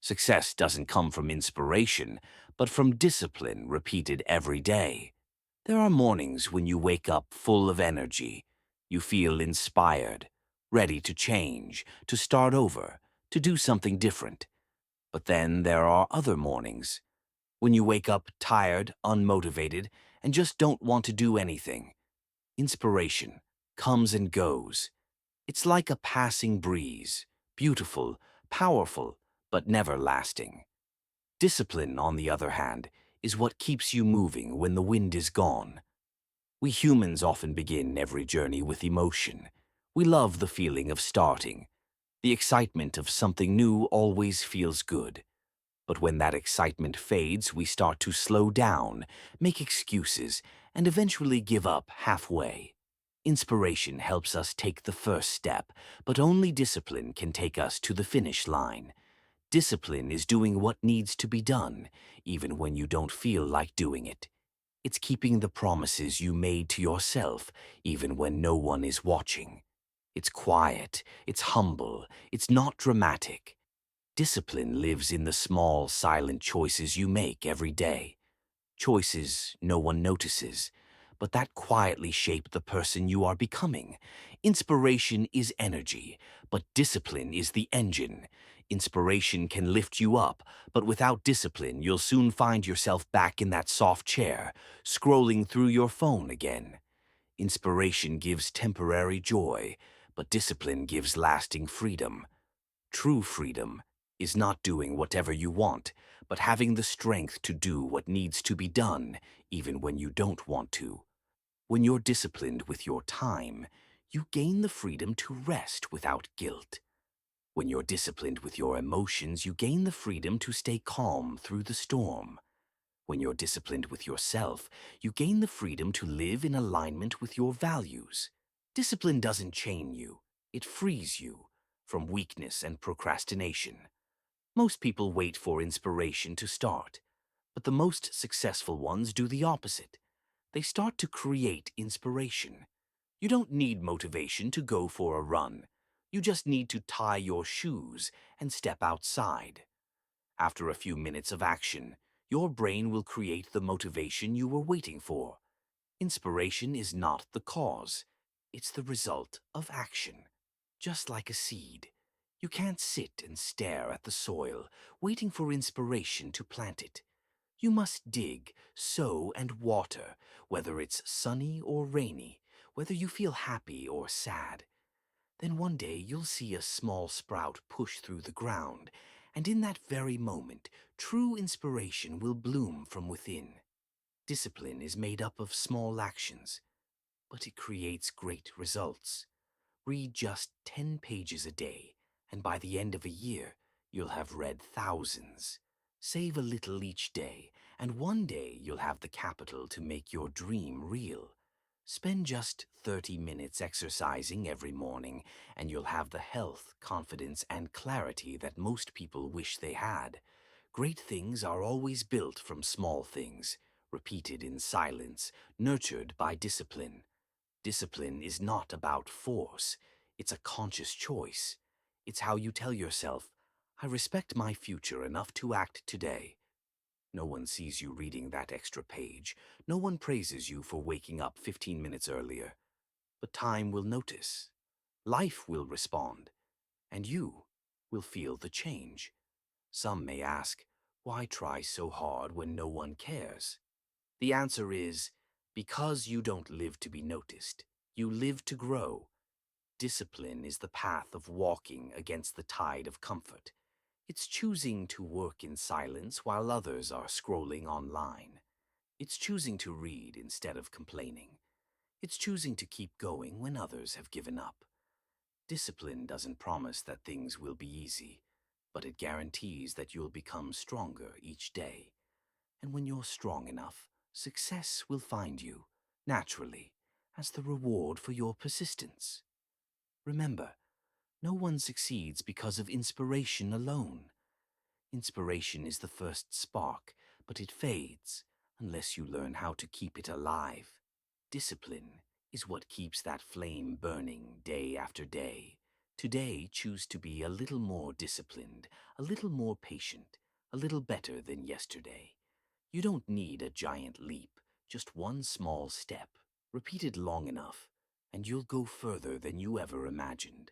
Success doesn't come from inspiration, but from discipline repeated every day. There are mornings when you wake up full of energy. You feel inspired, ready to change, to start over, to do something different. But then there are other mornings when you wake up tired, unmotivated, and just don't want to do anything. Inspiration comes and goes. It's like a passing breeze, beautiful, powerful, but never lasting. Discipline, on the other hand, is what keeps you moving when the wind is gone. We humans often begin every journey with emotion. We love the feeling of starting. The excitement of something new always feels good. But when that excitement fades, we start to slow down, make excuses, and eventually give up halfway. Inspiration helps us take the first step, but only discipline can take us to the finish line. Discipline is doing what needs to be done, even when you don't feel like doing it. It's keeping the promises you made to yourself, even when no one is watching. It's quiet, it's humble, it's not dramatic. Discipline lives in the small, silent choices you make every day. Choices no one notices, but that quietly shape the person you are becoming. Inspiration is energy, but discipline is the engine. Inspiration can lift you up, but without discipline, you'll soon find yourself back in that soft chair, scrolling through your phone again. Inspiration gives temporary joy, but discipline gives lasting freedom. True freedom is not doing whatever you want, but having the strength to do what needs to be done, even when you don't want to. When you're disciplined with your time, you gain the freedom to rest without guilt. When you're disciplined with your emotions, you gain the freedom to stay calm through the storm. When you're disciplined with yourself, you gain the freedom to live in alignment with your values. Discipline doesn't chain you, it frees you from weakness and procrastination. Most people wait for inspiration to start, but the most successful ones do the opposite. They start to create inspiration. You don't need motivation to go for a run. You just need to tie your shoes and step outside. After a few minutes of action, your brain will create the motivation you were waiting for. Inspiration is not the cause. It's the result of action. Just like a seed. You can't sit and stare at the soil, waiting for inspiration to plant it. You must dig, sow, and water, whether it's sunny or rainy, whether you feel happy or sad. Then one day you'll see a small sprout push through the ground, and in that very moment, true inspiration will bloom from within. Discipline is made up of small actions, but it creates great results. Read just 10 pages a day, and by the end of a year, you'll have read thousands. Save a little each day, and one day you'll have the capital to make your dream real. Spend just 30 minutes exercising every morning, and you'll have the health, confidence, and clarity that most people wish they had. Great things are always built from small things, repeated in silence, nurtured by discipline. Discipline is not about force. It's a conscious choice. It's how you tell yourself, I respect my future enough to act today. No one sees you reading that extra page. No one praises you for waking up 15 minutes earlier. But time will notice. Life will respond. And you will feel the change. Some may ask, why try so hard when no one cares? The answer is, because you don't live to be noticed. You live to grow. Discipline is the path of walking against the tide of comfort. It's choosing to work in silence while others are scrolling online. It's choosing to read instead of complaining. It's choosing to keep going when others have given up. Discipline doesn't promise that things will be easy, but it guarantees that you'll become stronger each day. And when you're strong enough, success will find you, naturally, as the reward for your persistence. Remember, no one succeeds because of inspiration alone. Inspiration is the first spark, but it fades unless you learn how to keep it alive. Discipline is what keeps that flame burning day after day. Today, choose to be a little more disciplined, a little more patient, a little better than yesterday. You don't need a giant leap, just one small step. Repeat it long enough, and you'll go further than you ever imagined.